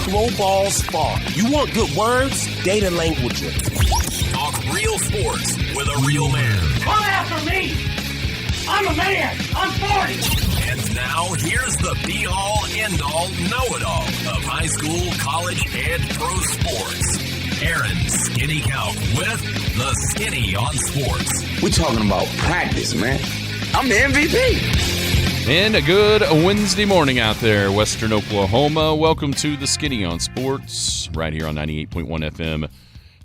Pro Ball Spark. You want good words? Data Languager. Talk real sports with a real man. Come after me! I'm a man! I'm 40! And now, here's the be-all, end-all, know-it-all of high school, college, and pro sports. Aaron Skinny Count with the Skinny on Sports. We're talking about practice, man. I'm the MVP. And a good Wednesday morning out there, Western Oklahoma. Welcome to the Skinny on Sports, right here on 98.1 FM.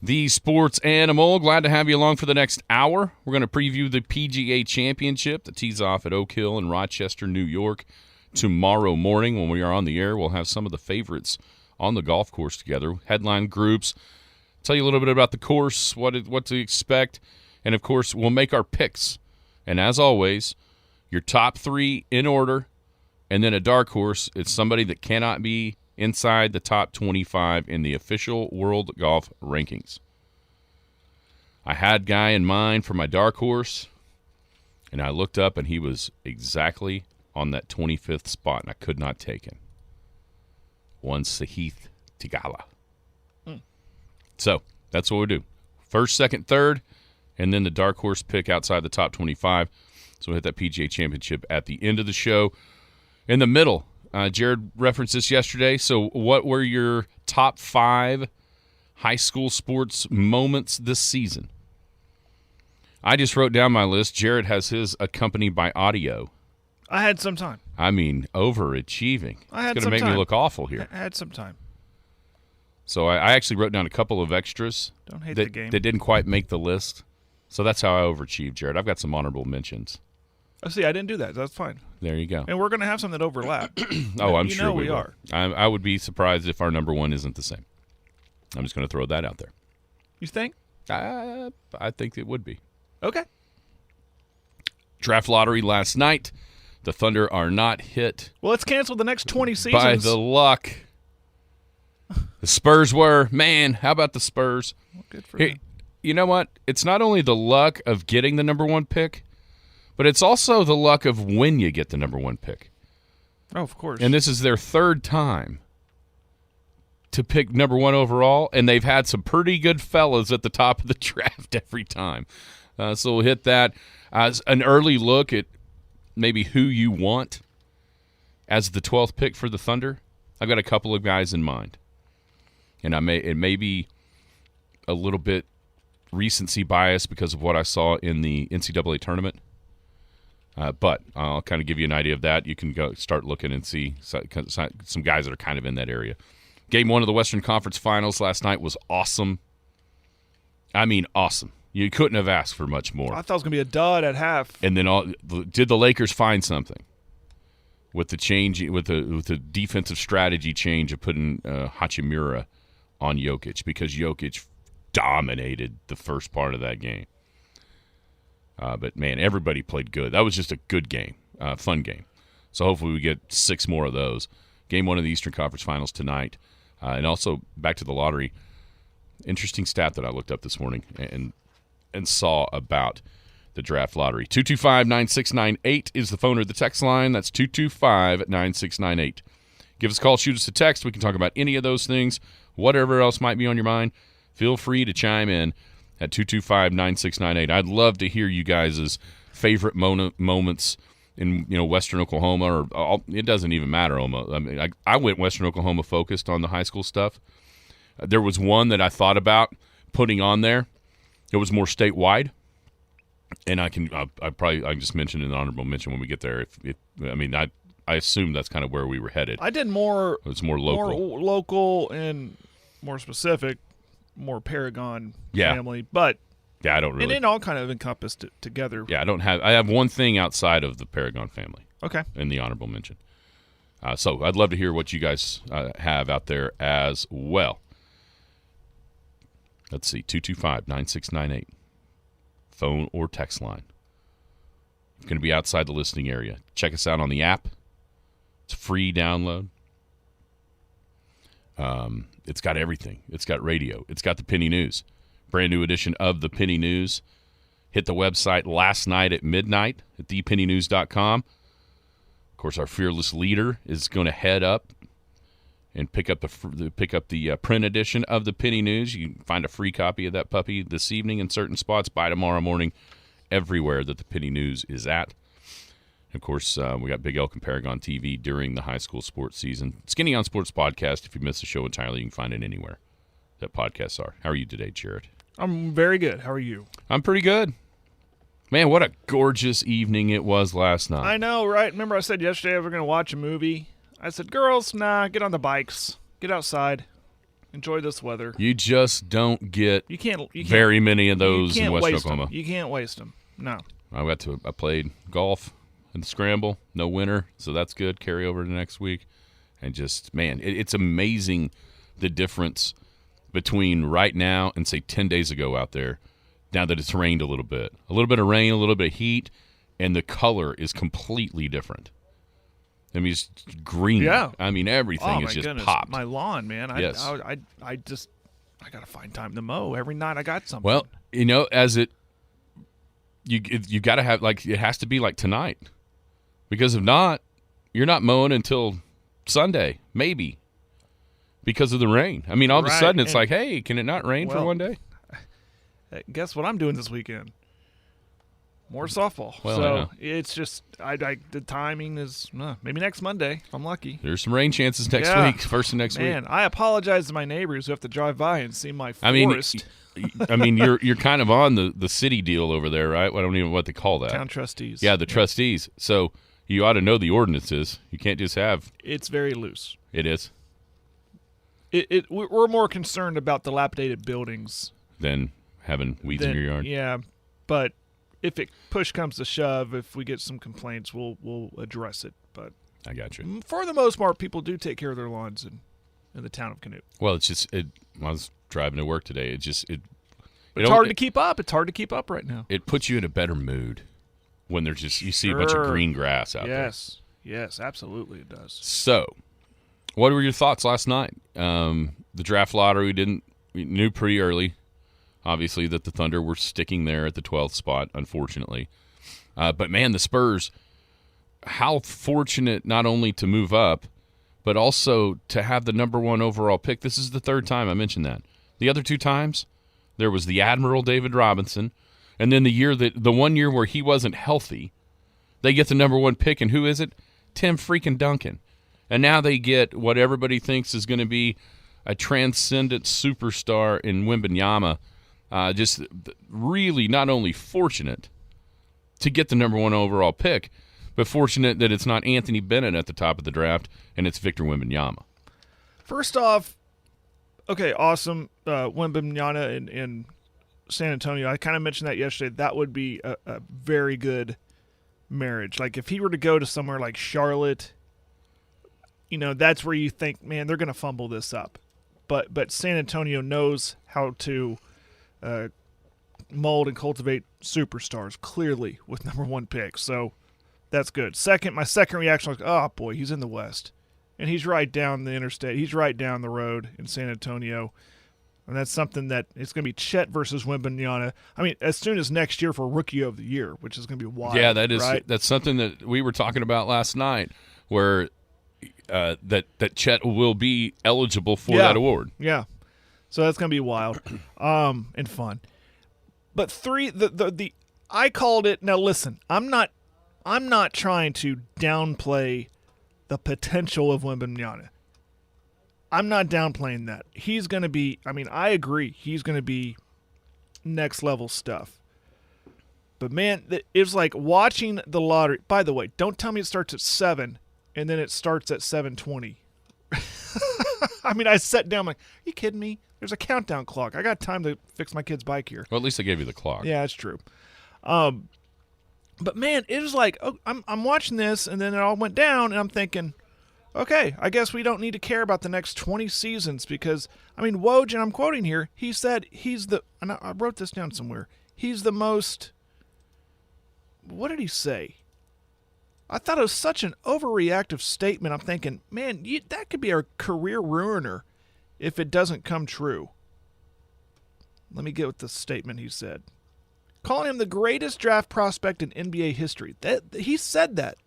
The Sports Animal. Glad to have you along for the next hour. We're going to preview the PGA Championship that tees off at Oak Hill in Rochester, New York. Tomorrow morning when we are on the air, we'll have some of the favorites on the golf course together. Headline groups. Tell you a little bit about the course, what to expect. And, of course, we'll make our picks. And, as always, your top three in order. And then a dark horse is somebody that cannot be inside the top 25 in the official World Golf Rankings. I had a guy in mind for my dark horse, and I looked up, and he was exactly on that 25th spot, and I could not take him. One Sahith Theegala. So that's what we do. First, second, third, and then the dark horse pick outside the top 25. So we'll hit that PGA Championship at the end of the show. In the middle, Jared referenced this yesterday. So what were your top 5 high school sports moments this season? I just wrote down my list. Jared has his accompanied by audio. I had some time. I mean, overachieving. I had it's some going to make time. me look awful here. I had some time. So I actually wrote down a couple of extras Don't hate the game. that didn't quite make the list. So that's how I overachieved, Jared. I've got some honorable mentions. Oh, see, I didn't do that. That's fine. There you go. And we're going to have some that overlap. Oh, I'm you sure know we we will. are. I would be surprised if our number one isn't the same. I'm just going to throw that out there. You think? I think it would be. Okay. Draft lottery last night. The Thunder are not hit Well, let's cancel the next 20 seasons. by the luck. The Spurs were. Man, how about the Spurs? Well, good for Hey, them. you know what? It's not only the luck of getting the number one pick, but it's also the luck of when you get the number one pick. Oh, of course. And this is their third time to pick number one overall, and they've had some pretty good fellas at the top of the draft every time. So we'll hit that as an early look at maybe who you want as the 12th pick for the Thunder. I've got a couple of guys in mind, and it may be a little bit recency bias because of what I saw in the NCAA tournament. But I'll kind of give you an idea of that. You can go start looking and see some guys that are kind of in that area. Game 1 of the Western Conference Finals last night was awesome. I mean, awesome. You couldn't have asked for much more. I thought it was going to be a dud at half. And then did the Lakers find something with the change, with the defensive strategy change of putting Hachimura on Jokic, because Jokic dominated the first part of that game. But, man, everybody played good. That was just a good game, fun game. So hopefully we get 6 more of those. Game 1 of the Eastern Conference Finals tonight. And also, back to the lottery, interesting stat that I looked up this morning and saw about the draft lottery. 225-9698 is the phone or the text line. That's 225-9698. Give us a call, shoot us a text. We can talk about any of those things. Whatever else might be on your mind, feel free to chime in at 225-9698. I'd love to hear you guys' favorite moments in Western Oklahoma, or it doesn't even matter. I mean, I went Western Oklahoma focused on the high school stuff. There was one that I thought about putting on there. It was more statewide, and I can just mention an honorable mention when we get there. I assume that's kind of where we were headed. I did more. It's more local, more local, and more specific, more Paragon family, but. Yeah, I don't really. And it all kind of encompassed it together. Yeah, I have one thing outside of the Paragon family. Okay. In the honorable mention. So I'd love to hear what you guys have out there as well. Let's see, 225-9698. Phone or text line. It's going to be outside the listening area. Check us out on the app. It's a free download. It's got everything. It's got radio. It's got the Penny News. Brand new edition of the Penny News. Hit the website last night at midnight at thepennynews.com. Of course, our fearless leader is going to head up and pick up the print edition of the Penny News. You can find a free copy of that puppy this evening in certain spots by tomorrow morning, everywhere that the Penny News is at. Of course, we got Big Elk and Paragon TV during the high school sports season. Skinny on Sports podcast. If you missed the show entirely, you can find it anywhere that podcasts are. How are you today, Jared? I'm very good. How are you? I'm pretty good. Man, what a gorgeous evening it was last night. I know, right? Remember I said yesterday we were going to watch a movie? I said, girls, nah, get on the bikes. Get outside. Enjoy this weather. You just don't get you can't very many of those in West Oklahoma. You can't waste them. No. I played golf in the scramble. No winter, so that's good. Carry over to next week. And just, man, it's amazing the difference between right now and, say, 10 days ago out there, now that it's rained a little bit. A little bit of rain, a little bit of heat, and the color is completely different. I mean, it's green. Yeah. I mean, everything is just goodness. popped. My lawn, man. I got to find time to mow. Every night I got something. Well, you got to have, like, it has to be like tonight. Because if not, you're not mowing until Sunday, maybe, because of the rain. I mean, all of a sudden it's like, hey, can it not rain for one day? Guess what I'm doing this weekend? More softball. Well, so it's just the timing is maybe next Monday if I'm lucky. There's some rain chances next week, first of next week. Man, I apologize to my neighbors who have to drive by and see my forest. I mean, you're kind of on the city deal over there, right? I don't even know what they call that. Town trustees. Yeah, the trustees. So you ought to know the ordinances. You can't just have. It's very loose. It is. We're more concerned about dilapidated buildings than having weeds in your yard. Yeah, but if push comes to shove, if we get some complaints, we'll address it. But I got you. For the most part, people do take care of their lawns in the town of Canute. Well, it's just I was driving to work today. It's hard to keep up. It's hard to keep up right now. It puts you in a better mood when there's just you see a bunch of green grass out there. Yes, absolutely it does. So, what were your thoughts last night? The draft lottery we knew pretty early, obviously, that the Thunder were sticking there at the 12th spot, unfortunately. But, man, the Spurs, how fortunate not only to move up, but also to have the number 1 overall pick. This is the third time I mentioned that. The other 2 times, there was the Admiral David Robinson, and then the 1 year where he wasn't healthy, they get the number 1 pick, and who is it? Tim freaking Duncan. And now they get what everybody thinks is going to be a transcendent superstar in Wembanyama. Just really not only fortunate to get the number 1 overall pick, but fortunate that it's not Anthony Bennett at the top of the draft and it's Victor Wembanyama. First off, okay, awesome. Wembanyama in San Antonio. I kind of mentioned that yesterday. That would be a very good marriage. Like if he were to go to somewhere like Charlotte, that's where you think, man, they're going to fumble this up. But San Antonio knows how to mold and cultivate superstars clearly with number 1 pick. So that's good. My second reaction was, oh boy, he's in the West, and he's right down the interstate. He's right down the road in San Antonio, and that's something that it's going to be Chet versus Wembanyama. I mean, as soon as next year for Rookie of the Year, which is going to be wild. Yeah, that is. Right? That's something that we were talking about last night, where that Chet will be eligible for that award. Yeah, so that's going to be wild and fun. But 3, I called it. Now listen, I'm not trying to downplay the potential of Wembanyama. I'm not downplaying that. He's going to be. I mean, I agree. He's going to be next level stuff. But man, it was like watching the lottery. By the way, don't tell me it starts at 7 and then it starts at 7:20. I mean, I sat down like, are you kidding me? There's a countdown clock. I got time to fix my kid's bike here. Well, at least they gave you the clock. Yeah, that's true. But man, it was like, I'm watching this, and then it all went down, and I'm thinking, okay, I guess we don't need to care about the next 20 seasons because, I mean, Woj, and I'm quoting here, he said and I wrote this down somewhere, he's the most, what did he say? I thought it was such an overreactive statement. I'm thinking, man, that could be a career ruiner if it doesn't come true. Let me get with the statement he said. Calling him the greatest draft prospect in NBA history. He said that.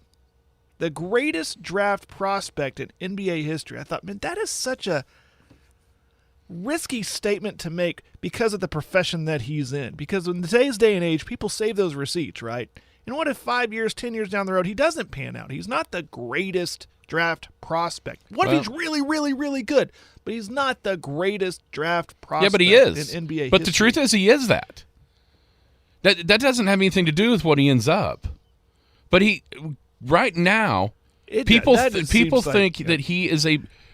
the greatest draft prospect in NBA history. I thought, man, that is such a risky statement to make because of the profession that he's in. Because in today's day and age, people save those receipts, right? And what if 5 years, 10 years down the road, he doesn't pan out? He's not the greatest draft prospect. What if he's really, really, really good? But he's not the greatest draft prospect. Yeah, but he is. In NBA but history. the truth is, he is that. That doesn't have anything to do with what he ends up. But right now, people think that he is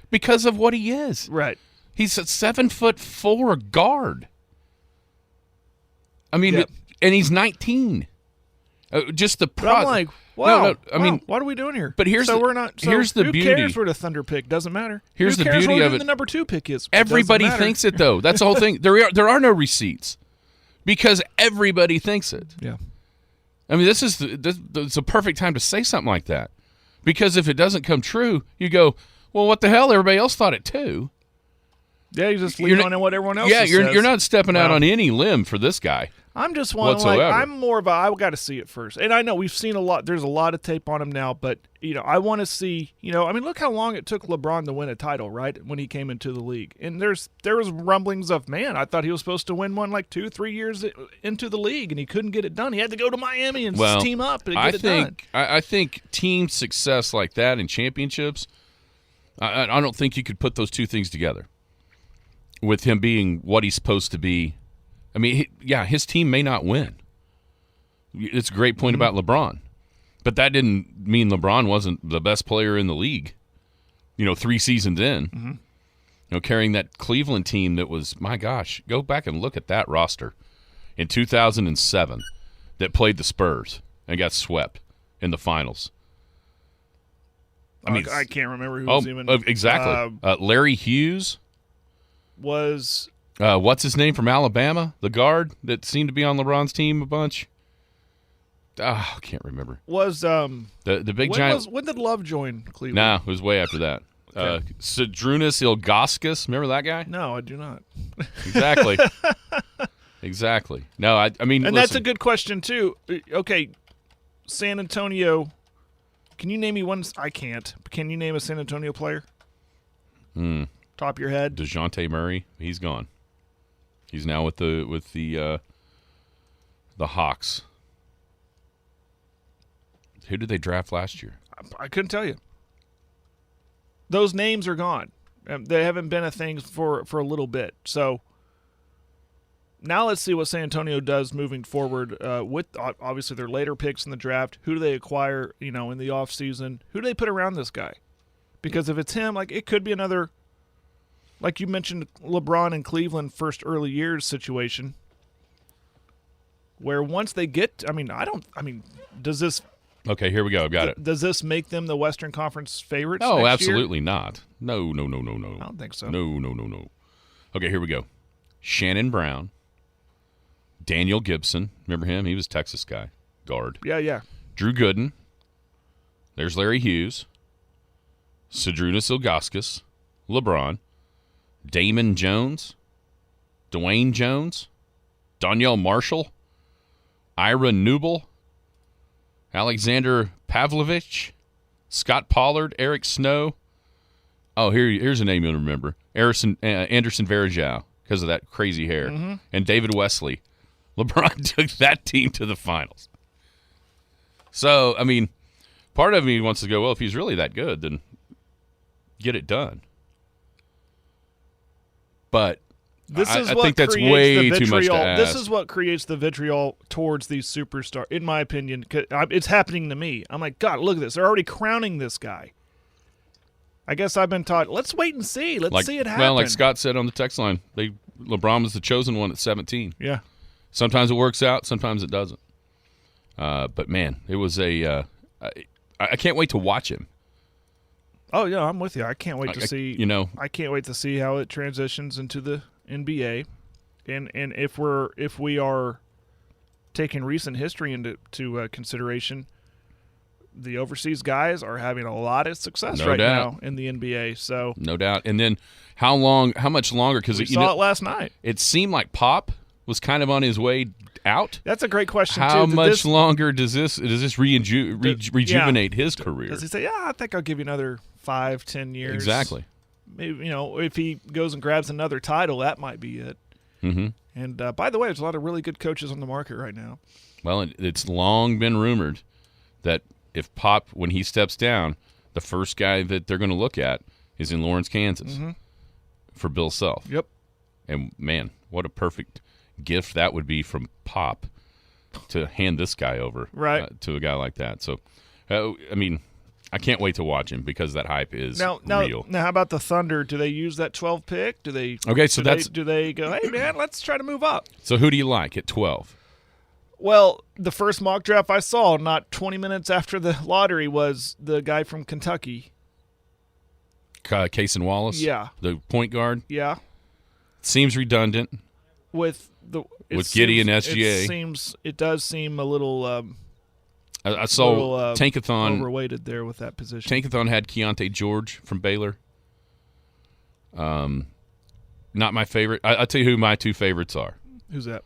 because of what he is. Right. He's a 7'4" guard. I mean, and he's 19. Just the But I'm like, wow. No, I mean, what are we doing here? But here's so the, we're not. So here's the who beauty. cares where the Thunder pick? Doesn't matter. Here's who the cares beauty where of it. The number 2 pick is. Everybody Doesn't matter. thinks it though. That's the whole thing. There are no receipts because everybody thinks it. Yeah. I mean, this is a perfect time to say something like that, because if it doesn't come true, you go, well, what the hell? Everybody else thought it too. Yeah, you just lean on what everyone else says. Yeah, says. you're not stepping out on any limb for this guy. I'm just one whatsoever. I'm more of I got to see it first. And I know we've seen a lot. There's a lot of tape on him now, but I want to see. I mean, look how long it took LeBron to win a title, right? When he came into the league, and there was rumblings of, man, I thought he was supposed to win one like 2-3 years into the league, and he couldn't get it done. He had to go to Miami and team up and get it done. I think team success like that in championships, I don't think you could put those two things together. With him being what he's supposed to be, I mean, his team may not win. It's a great point about LeBron. But that didn't mean LeBron wasn't the best player in the league, 3 seasons in. Carrying that Cleveland team that was, my gosh, go back and look at that roster in 2007 that played the Spurs and got swept in the finals. I mean, I can't remember who was even. Exactly. Larry Hughes was. What's his name from Alabama? The guard that seemed to be on LeBron's team a bunch. I can't remember. Was the big giant? When did Love join Cleveland? No, it was way after that. Okay. Zydrunas Ilgauskas, remember that guy? No, I do not. Exactly. Exactly. No, I mean, and that's a good question too. Okay, San Antonio. Can you name me one? I can't. Can you name a San Antonio player? Top of your head. DeJounte Murray. He's gone. He's now with the Hawks. Who did they draft last year? I couldn't tell you. Those names are gone. They haven't been a thing for a little bit. So now let's see what San Antonio does moving forward with obviously their later picks in the draft. Who do they acquire, in the offseason? Who do they put around this guy? Because if it's him, it could be another, like you mentioned, LeBron and Cleveland first early years situation where once they get, does this... Okay, here we go. I've got it. Does this make them the Western Conference favorites? Oh, next absolutely year? not. No. I don't think so. No. Okay, here we go. Shannon Brown, Daniel Gibson. Remember him? He was a Texas guy, guard. Yeah. Drew Gooden. There's Larry Hughes. Zydrunas Ilgauskas. LeBron. Damon Jones. Dwayne Jones. Donyell Marshall. Ira Newble. Alexander Pavlovich, Scott Pollard, Eric Snow. Oh, here's a name you'll remember. Anderson Varejao, because of that crazy hair. And David Wesley. LeBron took that team to the finals. So, I mean, part of me wants to go, well, if he's really that good, then get it done. But I think that's way too much to ask. This is what creates the vitriol towards these superstars, in my opinion. 'Cause it's happening to me. I'm like, God, look at this. They're already crowning this guy. I guess I've been taught, let's wait and see. Let's see it happen. Well, like Scott said on the text line, LeBron was the chosen one at 17. Yeah. Sometimes it works out. Sometimes it doesn't. But, man, it was I can't wait to watch him. Oh, yeah, I'm with you. I can't wait to see. I can't wait to see how it transitions into the NBA, and if we are taking recent history into consideration, the overseas guys are having a lot of success now in the NBA. So no doubt. And then how much longer? Because we saw it last night. It seemed like Pop was kind of on his way out? That's a great question. How too. much longer does this rejuvenate his career? Does he say, I think I'll give you another 5-10 years? Exactly. Maybe, if he goes and grabs another title, that might be it. Mm-hmm. And by the way, there's a lot of really good coaches on the market right now. Well, it's long been rumored that if Pop, when he steps down, the first guy that they're going to look at is in Lawrence, Kansas, for Bill Self. Yep. And, man, what a perfect gift that would be from Pop to hand this guy over to a guy like that. So, I can't wait to watch him because that hype is real. Now, how about the Thunder? Do they use that 12 pick? Do they? Okay, so do they go, hey, man, let's try to move up? So who do you like at 12? Well, the first mock draft I saw, not 20 minutes after the lottery, was the guy from Kentucky. Cason Wallace? Yeah. The point guard? Yeah. Seems redundant. With Giddey and SGA. It does seem a little I saw Tankathon overweighted there with that position. Tankathon had Keontae George from Baylor. Not my favorite. I'll tell you who my two favorites are. Who's that?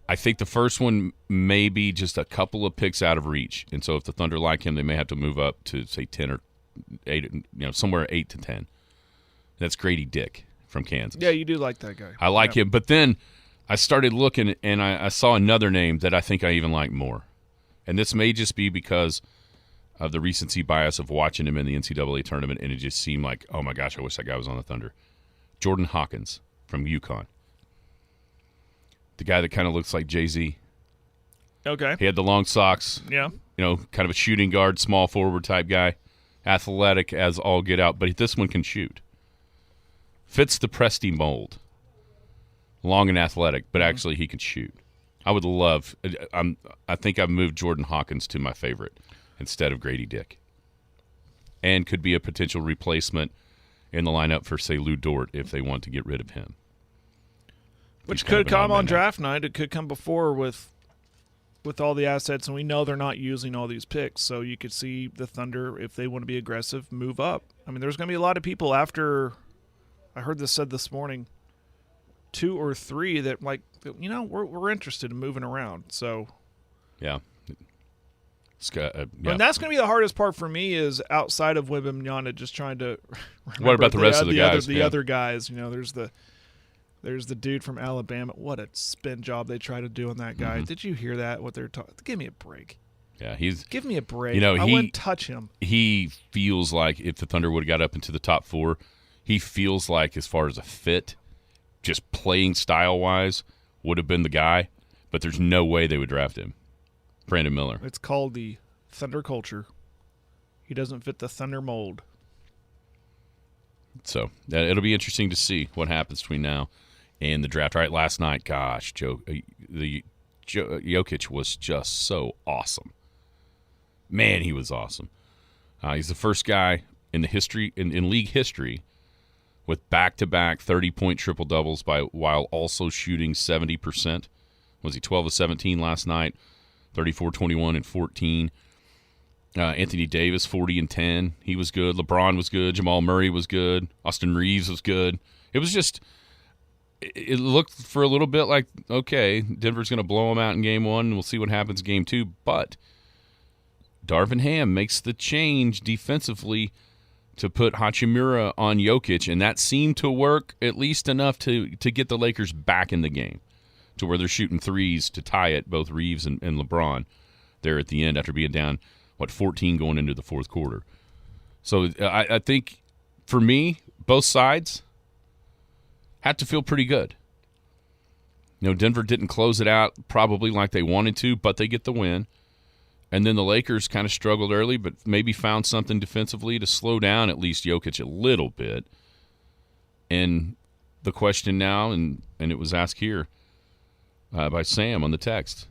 I think the first one may be just a couple of picks out of reach, and so if the Thunder like him, they may have to move up to say 10 or 8, somewhere 8 to 10. That's Grady Dick from Kansas. Yeah, you do like that guy. I like him, but then I started looking, and I saw another name that I think I even like more, and this may just be because of the recency bias of watching him in the NCAA tournament, and it just seemed like, oh my gosh, I wish that guy was on the Thunder. Jordan Hawkins from UConn. The guy that kind of looks like Jay-Z. Okay. He had the long socks. Yeah. Kind of a shooting guard, small forward type guy. Athletic as all get out, but this one can shoot. Fits the Presti mold. Long and athletic, but actually he can shoot. I would love I think I've moved Jordan Hawkins to my favorite instead of Grady Dick. And could be a potential replacement in the lineup for, say, Lou Dort if they want to get rid of him. Which could come on draft night. It could come before with all the assets, and we know they're not using all these picks. So you could see the Thunder, if they want to be aggressive, move up. I mean, there's going to be a lot of people after – I heard this said this morning, 2 or 3 that, we're interested in moving around. So yeah. And that's going to be the hardest part for me is outside of Wembanyama just trying to – What about the rest of the guys? Other guys, there's the dude from Alabama. What a spin job they try to do on that guy. Mm-hmm. Did you hear that? What they're talking? Give me a break. Yeah, give me a break. I wouldn't touch him. He feels like if the Thunder would have got up into the top 4, he feels like as far as a fit, just playing style wise, would have been the guy. But there's no way they would draft him. Brandon Miller. It's called the Thunder culture. He doesn't fit the Thunder mold. So it'll be interesting to see what happens between now and the draft. All right, last night, gosh, Jokic was just so awesome. Man, he was awesome. He's the first guy in league history with back-to-back 30-point triple-doubles while also shooting 70%. Was he 12 of 17 last night? 34, 21, and 14. Anthony Davis, 40 and 10. He was good. LeBron was good. Jamal Murray was good. Austin Reeves was good. It was just – it looked for a little bit like, okay, Denver's going to blow them out in Game 1, and we'll see what happens in Game 2. But Darvin Ham makes the change defensively to put Hachimura on Jokic, and that seemed to work at least enough to get the Lakers back in the game to where they're shooting threes to tie it, both Reeves and LeBron, there at the end after being down, 14 going into the fourth quarter. So I think, for me, both sides had to feel pretty good. Denver didn't close it out probably like they wanted to, but they get the win. And then the Lakers kind of struggled early, but maybe found something defensively to slow down at least Jokic a little bit. And the question now, and it was asked here by Sam on the text,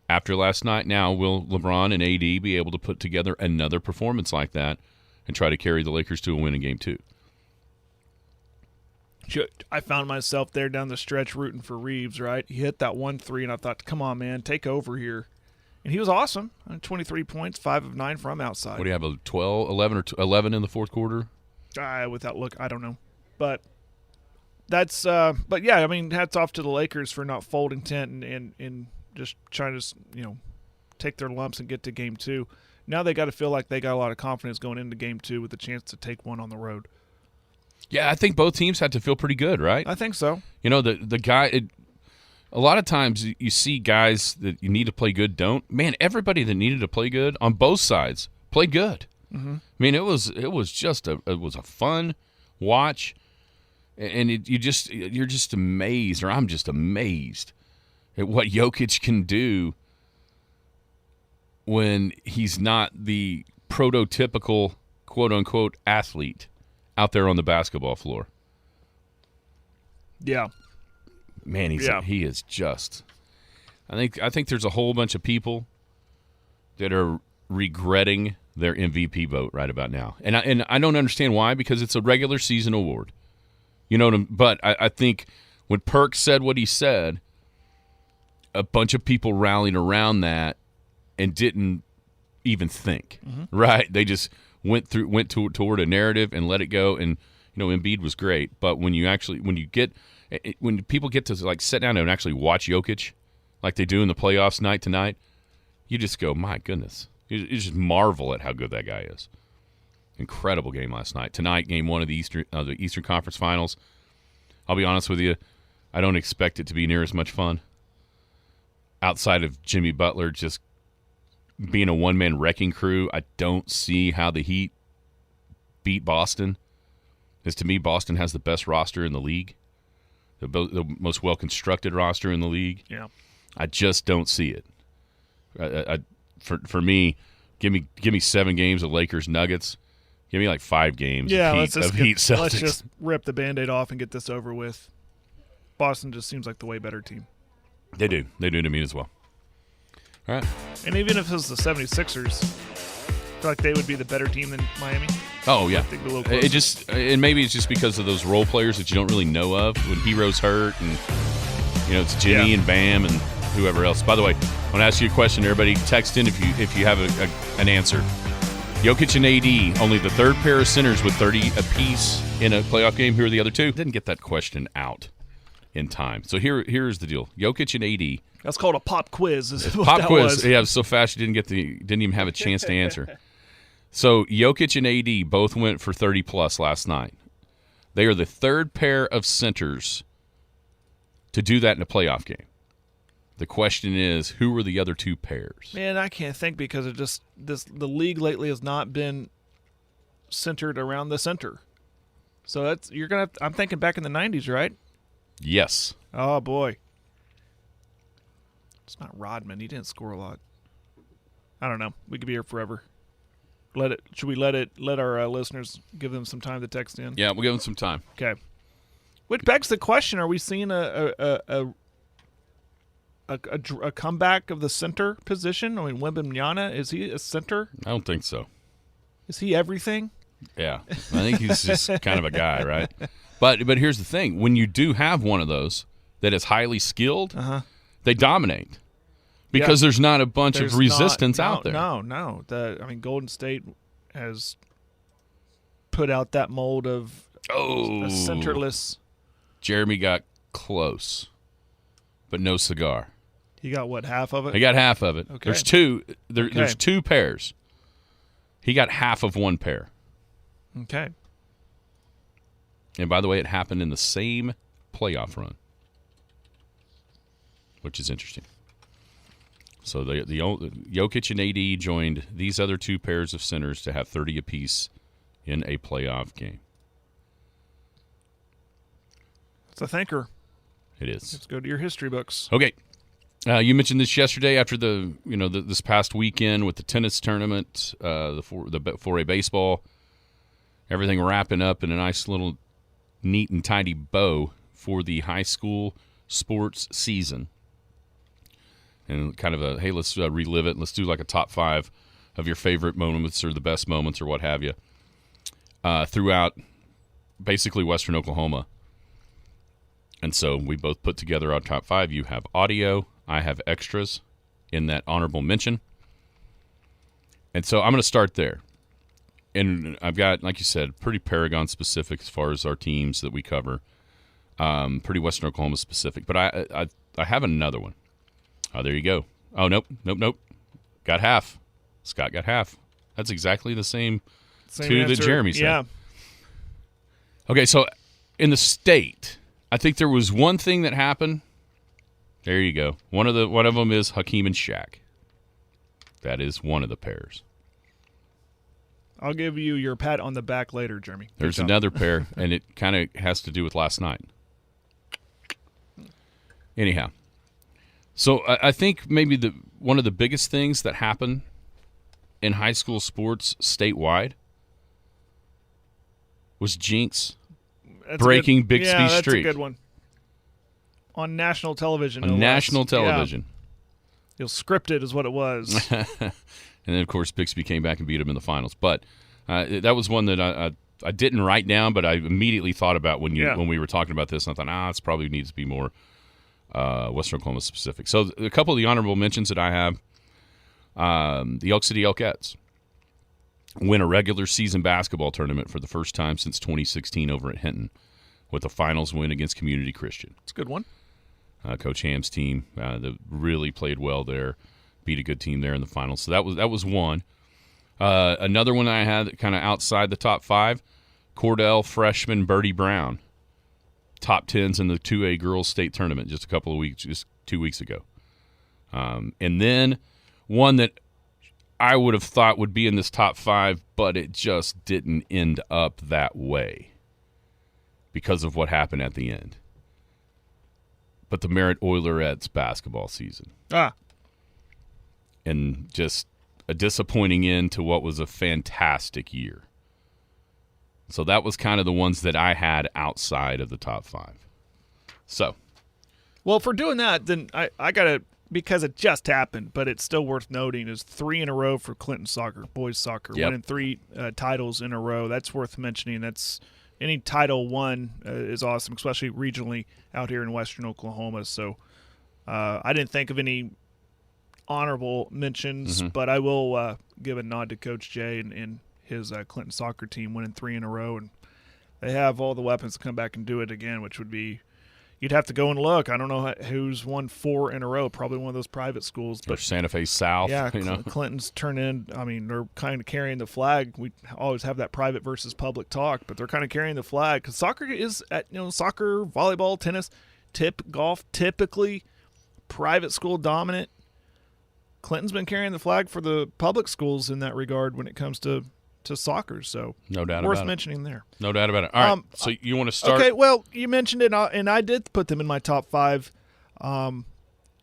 after last night now, will LeBron and AD be able to put together another performance like that and try to carry the Lakers to a win in Game 2? I found myself there down the stretch rooting for Reeves, right? He hit that 1-3, and I thought, come on, man, take over here. And he was awesome. 23 points, 5 of 9 from outside. What do you have, a 12, 11 in the fourth quarter? Without look, I don't know. But That's but yeah, I mean, hats off to the Lakers for not folding tent and just trying to take their lumps and get to game 2. Now they got to feel like they got a lot of confidence going into game 2 with a chance to take one on the road. Yeah, I think both teams had to feel pretty good, right? I think so. The guy. A lot of times you see guys that you need to play good don't. Man, everybody that needed to play good on both sides played good. Mm-hmm. I mean, it was just a fun watch, and you're just amazed, or I'm just amazed at what Jokic can do when he's not the prototypical quote unquote athlete out there on the basketball floor. Yeah. Man, he is just. I think there's a whole bunch of people that are regretting their MVP vote right about now, and I don't understand why, because it's a regular season award, But I think when Perk said what he said, a bunch of people rallied around that and didn't even think. Mm-hmm. Right? They just went toward a narrative and let it go. And Embiid was great, but when people get to like sit down and actually watch Jokic like they do in the playoffs night to night, you just go, my goodness. You just marvel at how good that guy is. Incredible game last night. Tonight, game 1 of the Eastern Conference Finals. I'll be honest with you, I don't expect it to be near as much fun. Outside of Jimmy Butler just being a one-man wrecking crew, I don't see how the Heat beat Boston. Because to me, Boston has the best roster in the league. The most well-constructed roster in the league. Yeah, I just don't see it. For me, give me 7 games of Lakers Nuggets. Give me like 5 games of Heat Celtics. Let's just rip the Band-Aid off and get this over with. Boston just seems like the way better team. They do to me as well. All right. And even if it was the 76ers, I feel like they would be the better team than Miami. Oh, yeah. And maybe it's just because of those role players that you don't really know of. When Hero's hurt and, it's Jimmy and Bam and whoever else. By the way, I want to ask you a question. Everybody text in if you have an answer. Jokic and AD, only the third pair of centers with 30 apiece in a playoff game. Who are the other two? Didn't get that question out in time. So here's the deal. Jokic and AD. That's called a pop quiz. Pop quiz. Yeah, it was so fast you didn't even have a chance to answer. So Jokic and AD both went for 30-plus last night. They are the third pair of centers to do that in a playoff game. The question is, who were the other 2 pairs? Man, I can't think because the league lately has not been centered around the center. So I'm thinking back in the 90s, right? Yes. Oh boy. It's not Rodman. He didn't score a lot. I don't know. We could be here forever. Should we let our listeners, give them some time to text in? Yeah, we'll give them some time. Okay. Which begs the question: are we seeing a comeback of the center position? I mean, Wembanyama, is he a center? I don't think so. Is he everything? Yeah, I think he's just kind of a guy, right? But here's the thing: when you do have one of those that is highly skilled, they dominate. Because there's not a bunch of resistance out there. No. Golden State has put out that mold of a centerless. Jeremy got close, but no cigar. He got what, half of it? He got half of it. Okay. There's 2. There's 2 pairs. He got half of 1 pair. Okay. And by the way, it happened in the same playoff run, which is interesting. So the Jokic and AD joined these other 2 pairs of centers to have 30 apiece in a playoff game. It's a thinker. It is. Let's go to your history books. Okay. You mentioned this yesterday after this past weekend with the tennis tournament, the 4A baseball, everything wrapping up in a nice little neat and tidy bow for the high school sports season. And kind of hey, let's relive it. And let's do like a top 5 of your favorite moments or the best moments or what have you throughout basically Western Oklahoma. And so we both put together our top 5. You have audio. I have extras in that honorable mention. And so I'm going to start there. And I've got, like you said, pretty Paragon specific as far as our teams that we cover. Pretty Western Oklahoma specific. But I have another one. Oh, there you go. Oh, nope. Got half. Scott got half. That's exactly the same two answer. that Jeremy said. Yeah. Okay, so in the state, I think there was one thing that happened. There you go. One of them is Hakeem and Shaq. That is one of the pairs. I'll give you your pat on the back later, Jeremy. There's another pair, and it kind of has to do with last night. Anyhow, so I think maybe one of the biggest things that happened in high school sports statewide was Jinx breaking Bixby's streak. That's a good one. On national television. On national television. Yeah. Scripted is what it was. And then, of course, Bixby came back and beat him in the finals. But that was one that I didn't write down, but I immediately thought about when we were talking about this. And I thought, this probably needs to be more Western Oklahoma specific. So a couple of the honorable mentions that I have, the Elk City Elkettes win a regular season basketball tournament for the first time since 2016 over at Hinton with a finals win against Community Christian. It's a good one. Coach Ham's team that really played well there, beat a good team there in the finals. So that was one. Another one I had kind of outside the top five, Cordell freshman Birdie Brown, top 10s in the 2A girls state tournament just 2 weeks ago. And then one that I would have thought would be in this top five, but it just didn't end up that way because of what happened at the end. But the Merritt Oilerettes basketball season. And just a disappointing end to what was a fantastic year. So that was kind of the ones that I had outside of the top five. So. Well, if we're doing that, then I got to, because it just happened, but it's still worth noting, is 3 in a row for Clinton soccer, boys soccer, winning 3 titles in a row. That's worth mentioning. That's any Title I is awesome, especially regionally out here in Western Oklahoma. So I didn't think of any honorable mentions, but I will give a nod to Coach Jay and his Clinton soccer team winning 3 in a row. And they have all the weapons to come back and do it again, which would be – you'd have to go and look. I don't know who's won 4 in a row, probably one of those private schools. But or Santa Fe South. Yeah, Clinton's turned in. I mean, they're kind of carrying the flag. We always have that private versus public talk, but they're kind of carrying the flag because soccer is soccer, volleyball, tennis, golf, typically private school dominant. Clinton's been carrying the flag for the public schools in that regard when it comes to soccer. So no doubt worth about mentioning there. No doubt about it. All right, so you want to start? Okay, well, you mentioned it, and I did put them in my top 5.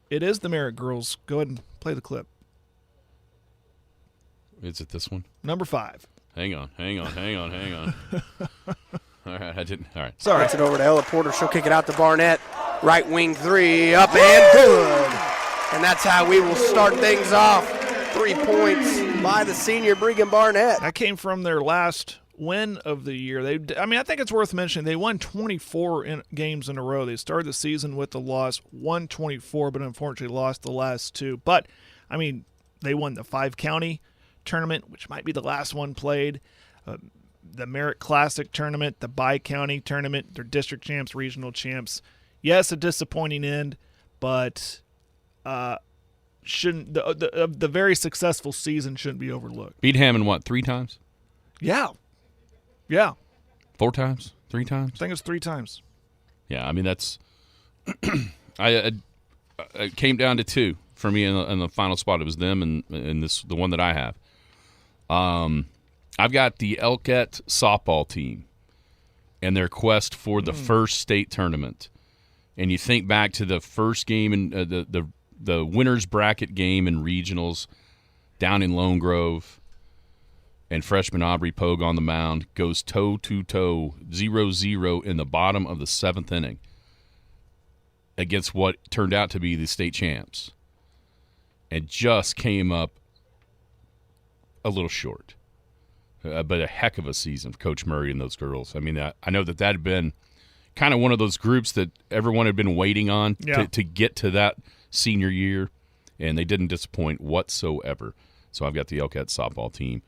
It is the Merritt girls. Go ahead and play the clip. Is it this one? Number 5. Hang on. All right, I didn't. All right. Sorry. Gets it over to Ella Porter. She'll kick it out to Barnett. Right wing 3, up and good. And that's how we will start things off. 3 points by the senior Bregan Barnett. That came from their last win of the year. I think it's worth mentioning they won 24 games in a row. They started the season with the loss, won 24, but unfortunately lost the last 2. But, I mean, they won the 5-county tournament, which might be the last one played, the Merritt Classic tournament, the Bi-County tournament, their district champs, regional champs. Yes, a disappointing end, but shouldn't the very successful season shouldn't be overlooked. Beat Hammond what, 3 times? Yeah. 4 times? 3 times? I think it's 3 times. Yeah, I mean that's. It came down to 2 for me in the final spot. It was them and the one that I have. I've got the Elkett softball team and their quest for the first state tournament, and you think back to the first game in the winners bracket game in regionals down in Lone Grove, and freshman Aubrey Pogue on the mound goes toe-to-toe, 0-0 in the bottom of the 7th inning against what turned out to be the state champs, and just came up a little short. But a heck of a season for Coach Murray and those girls. I mean, I know that had been kind of one of those groups that everyone had been waiting on to get to that senior year, and they didn't disappoint whatsoever. So I've got the Elkett softball team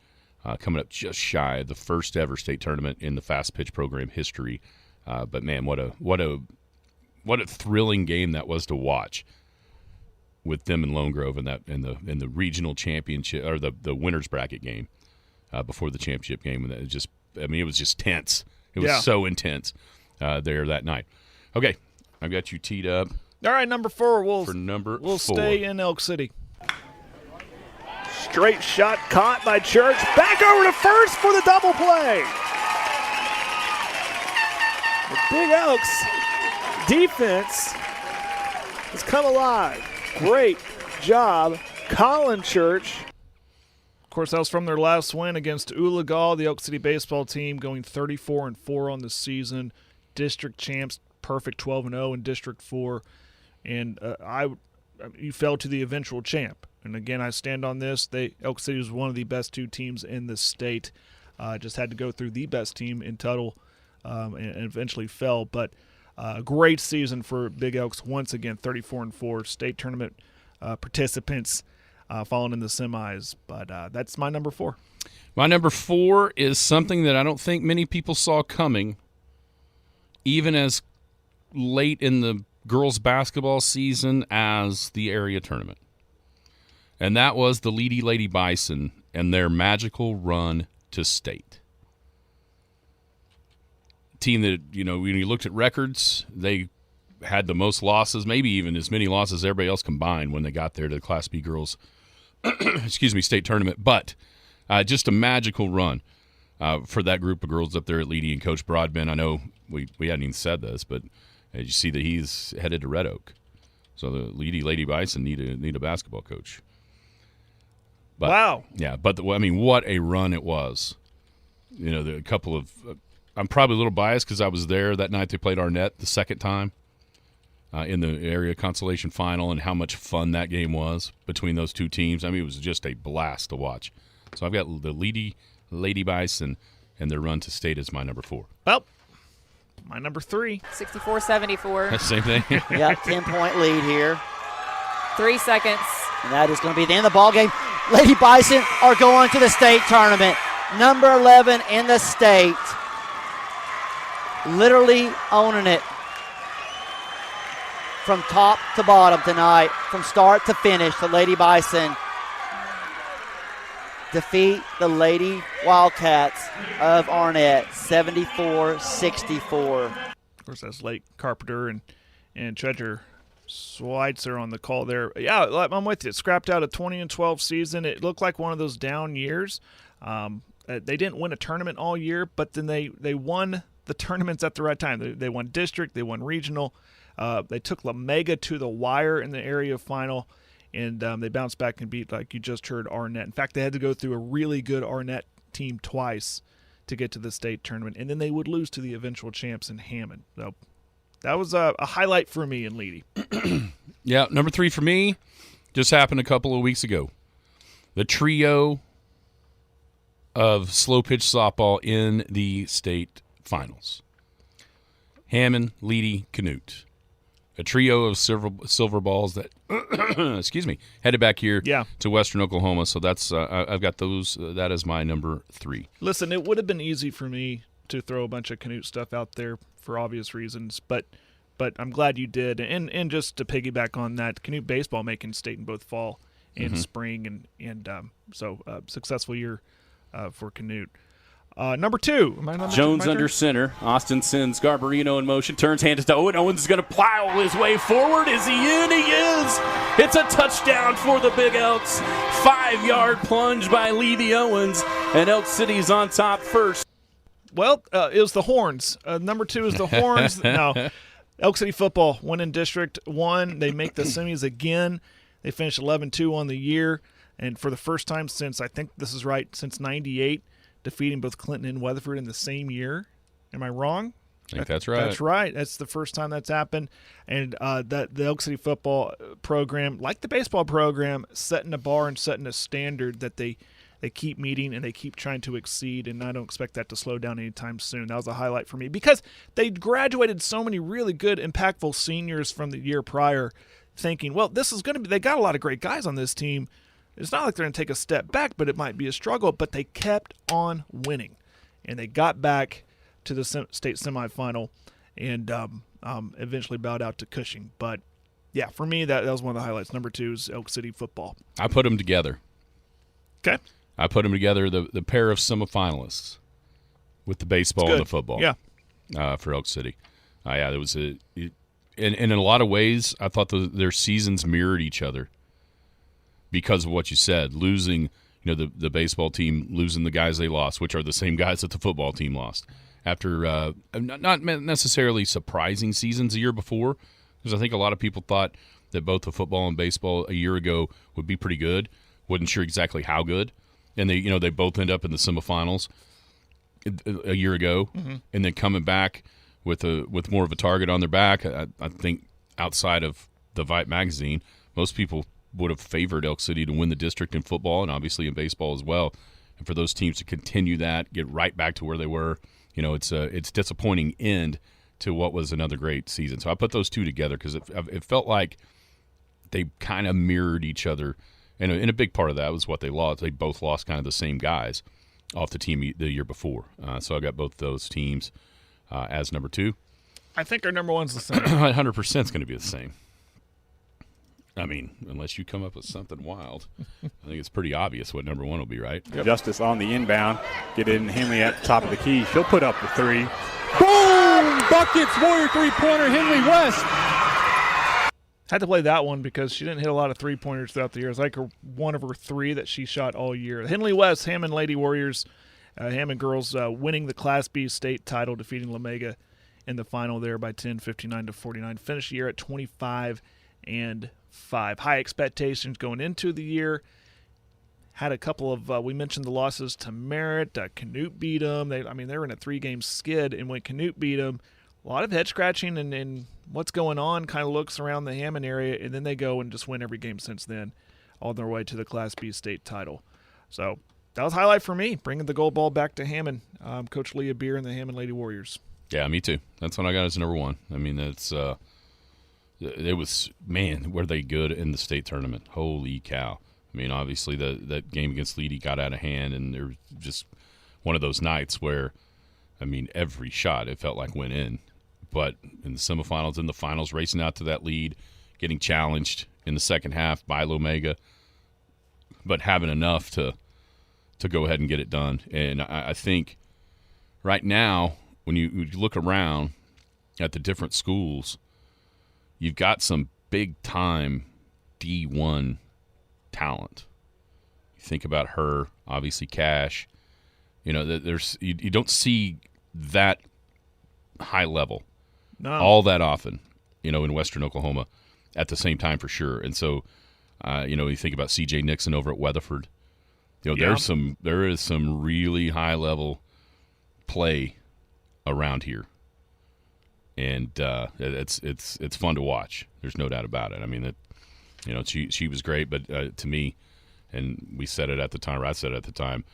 coming up just shy of the first ever state tournament in the fast pitch program history But man, what a thrilling game that was to watch with them and Lone Grove in the regional championship or the winners bracket game before the championship game. And it was just tense. It was so intense there that night. Okay, I've got you teed up. All right, number 4. We'll stay in Elk City. Straight shot caught by Church. Back over to first for the double play. The Big Elks defense has come alive. Great job, Colin Church. Of course, that was from their last win against Oologah, the Elk City baseball team, going 34-4 on the season. District champs, perfect 12-0 in District 4. And you fell to the eventual champ. And again, I stand on this. Elk City was one of the best 2 teams in the state. Just had to go through the best team in Tuttle and eventually fell. But great season for Big Elks once again, 34-4 state tournament participants falling in the semis. But that's my number 4. My number 4 is something that I don't think many people saw coming, even as late in the girls basketball season as the area tournament. And that was the Leedy Lady Bison and their magical run to state. Team that, when you looked at records, they had the most losses, maybe even as many losses as everybody else combined when they got there to the Class B girls state tournament. But just a magical run for that group of girls up there at Leedy and Coach Broadbent. I know we hadn't even said this, but you see that he's headed to Red Oak. So the Leedy Lady Bison need a basketball coach. But, wow. Yeah, but what a run it was. The couple of I'm probably a little biased because I was there that night they played Arnett the second time in the area consolation final, and how much fun that game was between those 2 teams. It was just a blast to watch. So I've got the Leedy Lady Bison and their run to state as my number 4. Well, my number 3. 64-74. Same thing. Yeah, 10-point lead here. 3 seconds. And that is going to be the end of the ball game. Lady Bison are going to the state tournament. Number 11 in the state. Literally owning it from top to bottom tonight, from start to finish. The Lady Bison defeat the Lady Wildcats of Arnett 74-64. Of course, that's Lake Carpenter and Treasure Schweitzer on the call there. Yeah, I'm with you. Scrapped out a 20-12 season. It looked like one of those down years. They didn't win a tournament all year, but then they won the tournaments at the right time. They won district, they won regional. They took La Mega to the wire in the area final, and they bounced back and beat, like you just heard, Arnett. In fact, they had to go through a really good Arnett team twice to get to the state tournament, and then they would lose to the eventual champs in Hammond. So that was a highlight for me in Leedy. Yeah, number 3 for me just happened a couple of weeks ago. The trio of slow pitch softball in the state finals. Hammond, Leedy, Canute. A trio of silver balls that, headed back here to Western Oklahoma. So that's I've got those. That is my number 3. Listen, it would have been easy for me to throw a bunch of Canute stuff out there for obvious reasons, but I'm glad you did. And just to piggyback on that, Canute baseball making state in both fall and spring, and so successful year for Canute. Number 2. Jones under center. Austin sends Garbarino in motion. Turns hands to Owen. Owens is going to plow his way forward. Is he in? He is. It's a touchdown for the Big Elks. 5-yard plunge by Levy Owens. And Elk City's on top first. Well, it was the Horns. Number 2 is the Horns. Now, Elk City football won in District 1. They make the semis again. They finished 11-2 on the year. And for the first time since, I think this is right, since 98, defeating both Clinton and Weatherford in the same year. Am I wrong? I think that's right. That's right. That's the first time that's happened. And that the Elk City football program, like the baseball program, setting a bar and setting a standard that they keep meeting and they keep trying to exceed, and I don't expect that to slow down anytime soon. That was a highlight for me because they graduated so many really good, impactful seniors from the year prior, thinking, well, this is going to be – they got a lot of great guys on this team. It's not like they're going to take a step back, but it might be a struggle. But they kept on winning, and they got back to the state semifinal and eventually bowed out to Cushing. But yeah, for me, that was one of the highlights. Number 2 is Elk City football. I put them together. Okay. I put them together, the pair of semifinalists with the baseball and the football. Yeah. For Elk City. Yeah, there was and in a lot of ways, I thought their seasons mirrored each other because of what you said. Losing, the baseball team losing the guys they lost, which are the same guys that the football team lost. After not necessarily surprising seasons a year before, because I think a lot of people thought that both the football and baseball a year ago would be pretty good. Wasn't sure exactly how good, and they both end up in the semifinals a year ago, and then coming back with more of a target on their back. I think outside of the Vite magazine, most people would have favored Elk City to win the district in football and obviously in baseball as well. And for those teams to continue that, get right back to where they were. It's disappointing end to what was another great season. So I put those two together because it felt like they kind of mirrored each other, and a big part of that was what they lost. They both lost kind of the same guys off the team the year before. So I got both those teams as number 2. I think our number 1's the same. 100% is going to be the same. I mean, unless you come up with something wild. I think it's pretty obvious what number 1 will be, right? Yep. Justice on the inbound. Get it in Henley at the top of the key. She'll put up the 3. Boom! Buckets, Warrior three-pointer, Henley West. Had to play that one because she didn't hit a lot of three-pointers throughout the year. It's like one of her 3 that she shot all year. Henley West, Hammond Lady Warriors, Hammond girls winning the Class B state title, defeating La Mega in the final there by 10, 59-49. Finished the year at 25-5. High expectations going into the year. Had a couple of, we mentioned the losses to Merritt. Canute beat them. They were in a 3-game skid, and when Canute beat them, a lot of head scratching and what's going on kind of looks around the Hammond area, and then they go and just win every game since then, on their way to the Class B state title. So that was a highlight for me, bringing the gold ball back to Hammond. Coach Leah Beer and the Hammond Lady Warriors. Yeah, me too. That's what I got as number 1. I mean, that's it was, man, were they good in the state tournament. Holy cow. I mean, obviously that game against Leedy got out of hand, and there was just one of those nights where, I mean, every shot it felt like went in. But in the semifinals and the finals, racing out to that lead, getting challenged in the second half by Lomega, but having enough to go ahead and get it done. And I think right now, when you look around at the different schools, you've got some big-time D1 talent. You think about her, obviously Cash. There's you don't see that high level all that often, in Western Oklahoma at the same time for sure. And so, you think about C.J. Nixon over at Weatherford. There is some really high level play around here, and it's fun to watch. There's no doubt about it. I mean, she was great, but to me, and we said it at the time, or I said it at the time,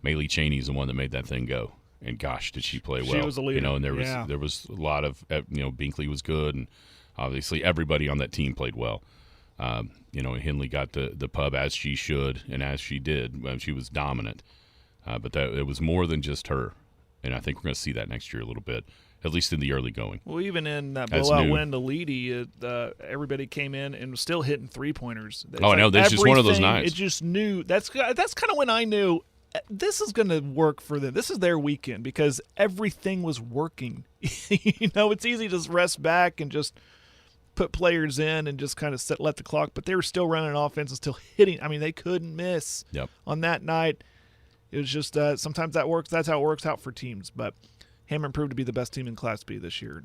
Maylee Cheney is the one that made that thing go. And gosh, did she play well? She was a leader. And there was a lot of Binkley was good, and obviously everybody on that team played well. Henley got the pub as she should and as she did. She was dominant, but it was more than just her. And I think we're going to see that next year a little bit, at least in the early going. Well, even in that blowout win to Leedy, everybody came in and was still hitting three-pointers. I know. That's just one of those nights. It just knew. That's kind of when I knew this is going to work for them. This is their weekend because everything was working. It's easy to just rest back and just put players in and just kind of let the clock. But they were still running offense and still hitting. I mean, they couldn't miss on that night. It was just sometimes that works. That's how it works out for teams. But Hammond proved to be the best team in Class B this year.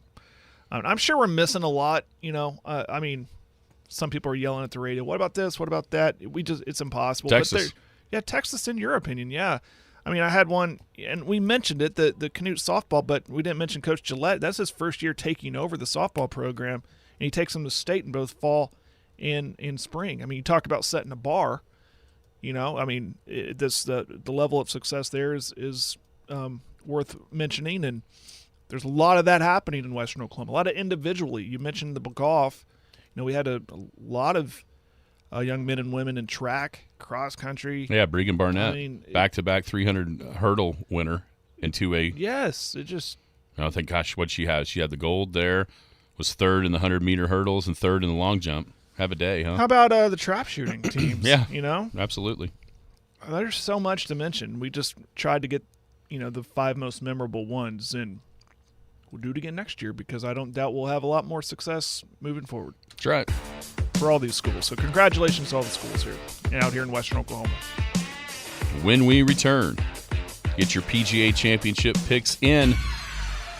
I'm sure we're missing a lot. I mean, some people are yelling at the radio. What about this? What about that? It's impossible. Texas. Texas, in your opinion, yeah. I mean, I had one, and we mentioned it, the Canute softball, but we didn't mention Coach Gillette. That's his first year taking over the softball program, and he takes them to state in both fall and in spring. I mean, you talk about setting a bar. I mean, the level of success there is worth mentioning, and there's a lot of that happening in Western Oklahoma. A lot of individually. You mentioned the golf. We had a lot of young men and women in track, cross country. Yeah, Bregan Barnett, back-to-back 300 hurdle winner in 2A. Yes, it just. I think, gosh, what she has? She had the gold there, was third in the 100-meter hurdles and third in the long jump. Have a day, huh? How about the trap shooting teams? Yeah. You know? Absolutely. There's so much to mention. We just tried to get, the 5 most memorable ones, and we'll do it again next year because I don't doubt we'll have a lot more success moving forward. That's right. For all these schools. So congratulations to all the schools here and out here in Western Oklahoma. When we return, get your PGA Championship picks in.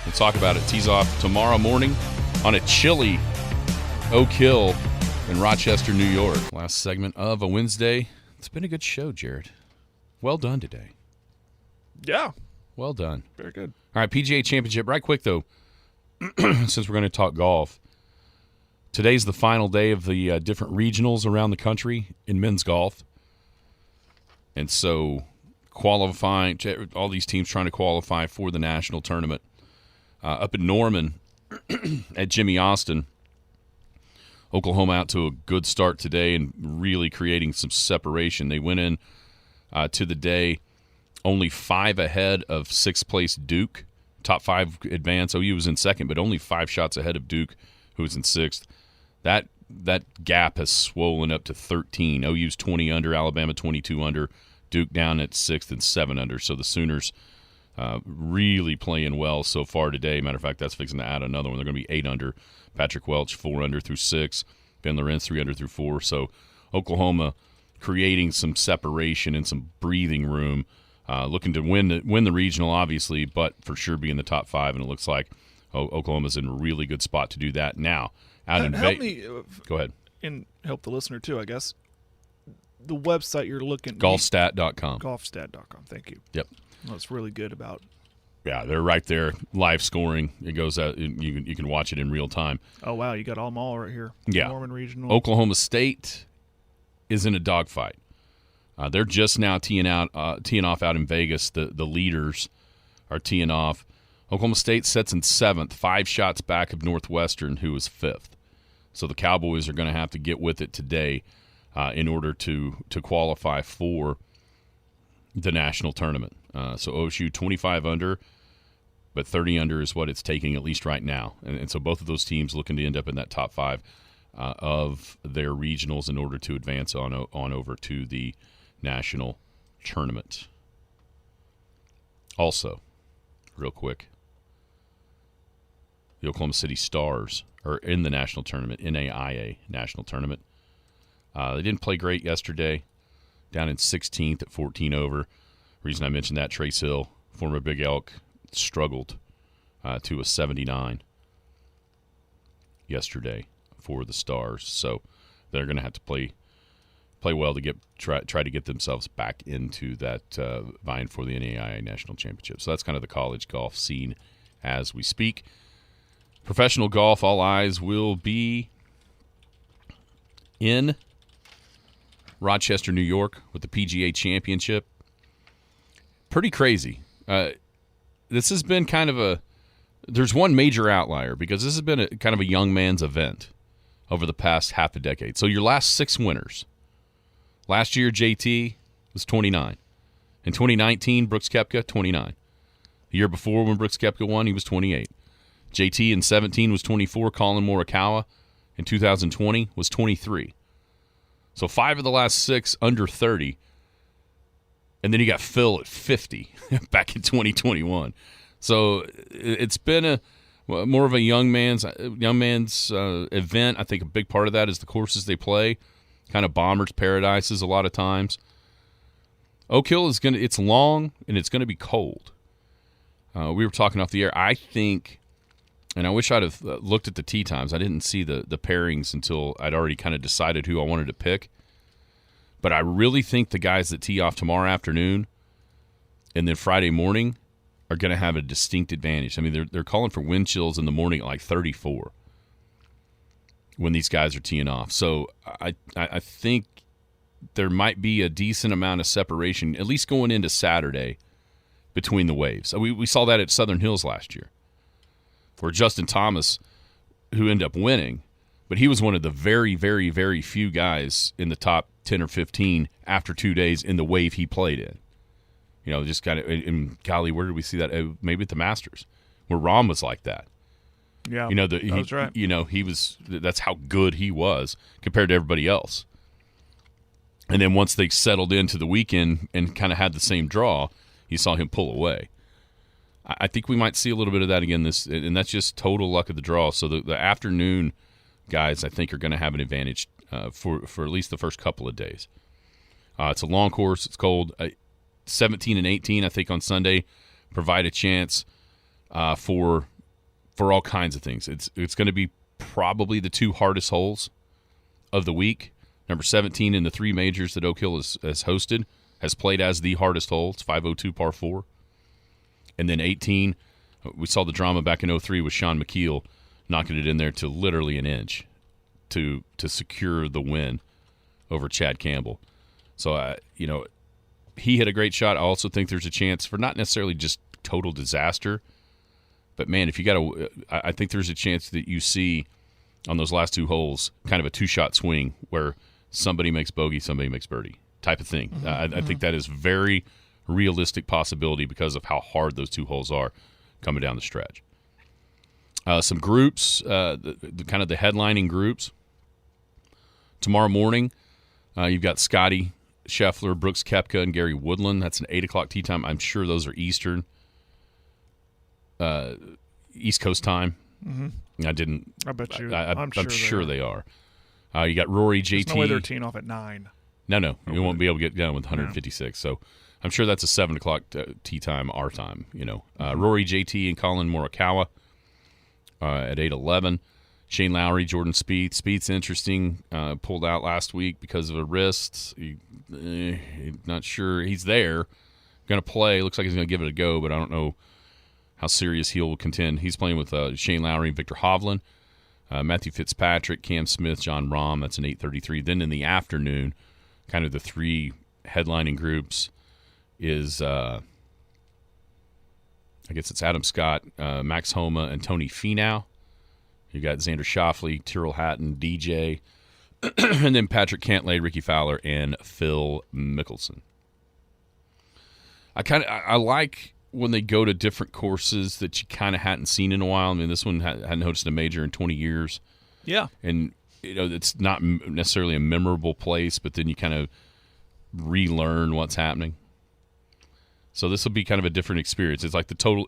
We'll talk about it. Tees off tomorrow morning on a chilly Oak Hill in Rochester, New York. Last segment of a Wednesday. It's been a good show, Jared. Well done today. Yeah. Well done. Very good. All right, PGA Championship. Right quick, though, since we're going to talk golf, today's the final day of the different regionals around the country in men's golf. And so qualifying, all these teams trying to qualify for the national tournament. Up in Norman at Jimmy Austin, Oklahoma out to a good start today and really creating some separation. They went in to the day only 5 ahead of 6th place Duke. Top 5 advance. OU was in second, but only 5 shots ahead of Duke, who was in 6th. That gap has swollen up to 13. OU's 20 under, Alabama 22 under, Duke down at 6th and 7 under. So the Sooners really playing well so far today. Matter of fact, that's fixing to add another one. They're going to be 8 under. Patrick Welch 4 under through 6. Ben Lorenz 3 under through 4. So Oklahoma creating some separation and some breathing room, looking to win the regional, obviously, but for sure be in the top 5. And it looks like Oklahoma's in a really good spot to do that now. Out in help me. Go ahead. And help the listener too, I guess. The website you're looking at. Golfstat.com. Golfstat.com. Thank you. Yep. Well, it's really good about. Yeah, they're right there, live scoring. It goes out. You can watch it in real time. Oh wow, you got them all right here. Yeah. Norman Regional. Oklahoma State is in a dogfight. They're just now teeing off out in Vegas. The leaders are teeing off. Oklahoma State sets in 7th, 5 shots back of Northwestern, who is 5th. So the Cowboys are going to have to get with it today in order to qualify for the national tournament. So OSU 25 under, but 30 under is what it's taking at least right now. And so both of those teams looking to end up in that top 5 of their regionals in order to advance on over to the national tournament. Also, real quick, the Oklahoma City Stars are in the national tournament, NAIA national tournament. They didn't play great yesterday, down in 16th at 14 over. Reason I mentioned that, Trace Hill, former Big Elk, struggled to a 79 yesterday for the Stars. So they're going to have to play well to try to get themselves back into that vying for the NAIA National Championship. So that's kind of the college golf scene as we speak. Professional golf, all eyes will be in Rochester, New York with the PGA Championship. Pretty crazy. This has been kind of there's one major outlier because this has been kind of a young man's event over the past half a decade. So your last 6 winners. Last year, JT was 29. In 2019, Brooks Koepka, 29. The year before when Brooks Koepka won, he was 28. JT in 17 was 24. Colin Morikawa in 2020 was 23. So 5 of the last 6 under 30. And then you got Phil at 50 back in 2021. So it's been more of a young man's event. I think a big part of that is the courses they play, kind of bombers' paradises a lot of times. Oak Hill it's long and it's going to be cold. We were talking off the air. I think, and I wish I'd have looked at the tee times. I didn't see the pairings until I'd already kind of decided who I wanted to pick. But I really think the guys that tee off tomorrow afternoon and then Friday morning are going to have a distinct advantage. I mean, they're calling for wind chills in the morning at like 34 when these guys are teeing off. So I think there might be a decent amount of separation, at least going into Saturday, between the waves. We saw that at Southern Hills last year, where Justin Thomas, who ended up winning, but he was one of the very, very, very few guys in the top 10 or 15 after 2 days in the wave he played in. You know, just kind of, and golly, where did we see that? Maybe at the Masters, where Rahm was like that. Yeah, that's right. That's how good he was compared to everybody else. And then once they settled into the weekend and kind of had the same draw, you saw him pull away. I think we might see a little bit of that again and that's just total luck of the draw. So the afternoon guys, I think, are going to have an advantage for at least the first couple of days. It's a long course. It's cold. 17 and 18, I think, on Sunday provide a chance for all kinds of things. It's going to be probably the 2 hardest holes of the week. Number 17 in the 3 majors that Oak Hill has hosted has played as the hardest hole. It's 502 par 4. And then 18, we saw the drama back in 03 with Sean McKeel knocking it in there to literally an inch to secure the win over Chad Campbell. So, he hit a great shot. I also think there's a chance for not necessarily just total disaster, but, man, if you got I think there's a chance that you see on those last 2 holes kind of a 2-shot swing where somebody makes bogey, somebody makes birdie type of thing. I think that is very realistic possibility because of how hard those 2 holes are coming down the stretch. Some groups, the kind of the headlining groups. Tomorrow morning, you've got Scotty Scheffler, Brooks Koepka, and Gary Woodland. That's an 8 o'clock tee time. I'm sure those are Eastern, East Coast time. Mm-hmm. I bet you. I'm sure they are. You got Rory, JT. There's no way they're teeing off at 9. No. You won't be able to get down with 156. So I'm sure that's a 7 o'clock tee time, our time. Rory, JT, and Colin Morikawa at 8:11. Shane Lowry, Jordan Spieth. Spieth's interesting. Pulled out last week because of a wrist. Not sure he's there. Going to play. Looks like he's going to give it a go, but I don't know how serious he'll contend. He's playing with Shane Lowry and Victor Hovland. Matthew Fitzpatrick, Cam Smith, John Rahm. That's an 8:33. Then in the afternoon, kind of the 3 headlining groups is, I guess it's Adam Scott, Max Homa, and Tony Finau. You got Xander Schauffele, Tyrrell Hatton, DJ, and then Patrick Cantlay, Ricky Fowler, and Phil Mickelson. I like when they go to different courses that you kind of hadn't seen in a while. I mean, this one hadn't hosted a major in 20 years. Yeah. And, it's not necessarily a memorable place, but then you kind of relearn what's happening. So this will be kind of a different experience. It's like total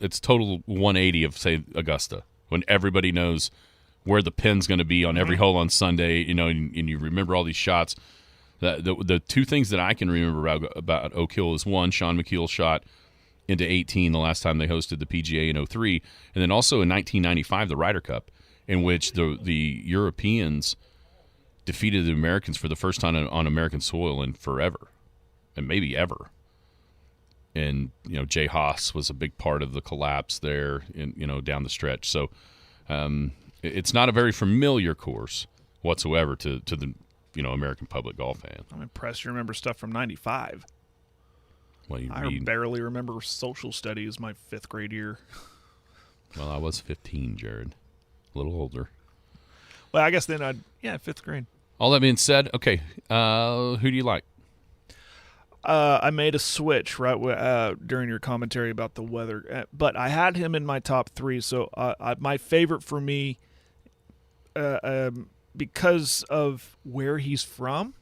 180 of, say, Augusta, when everybody knows where the pin's going to be on every hole on Sunday, and you remember all these shots. The 2 things that I can remember about Oak Hill is, 1, Sean McKeel shot into 18 the last time they hosted the PGA in 03, and then also in 1995 the Ryder Cup, in which the Europeans defeated the Americans for the first time on American soil in forever, and maybe ever. And Jay Haas was a big part of the collapse there, down the stretch. So it's not a very familiar course whatsoever to the American public golf fan. I'm impressed you remember stuff from 95. Well, I barely remember social studies my 5th grade year. Well, I was 15, Jared. A little older. Well, I guess then 5th grade. All that being said, okay, who do you like? I made a switch during your commentary about the weather, but I had him in my top 3. So my favorite for me, because of where he's from,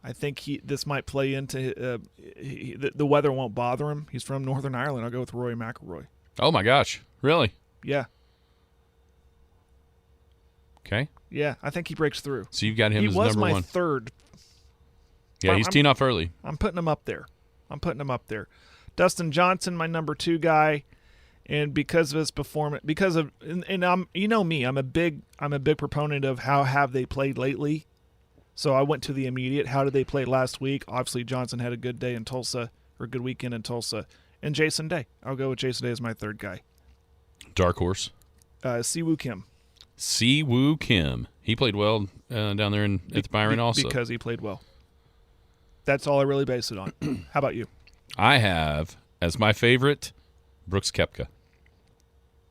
I think this might play into the weather won't bother him. He's from Northern Ireland. I'll go with Rory McIlroy. Oh my gosh, really? Yeah. Okay. Yeah, I think he breaks through. So you've got him as number 1. He was my 3rd. Yeah, he's teeing off early. I'm putting him up there. Dustin Johnson, my number 2 guy, and because of his performance, and I'm me, I'm a big proponent of how have they played lately. So I went to the immediate. How did they play last week? Obviously, Johnson had a good day in Tulsa, or a good weekend in Tulsa, and Jason Day. I'll go with Jason Day as my 3rd guy. Dark horse. Siwoo Kim. Siwoo Kim. He played well down there at the Byron also. Because he played well. That's all I really base it on. How about you? I have, as my favorite, Brooks Koepka.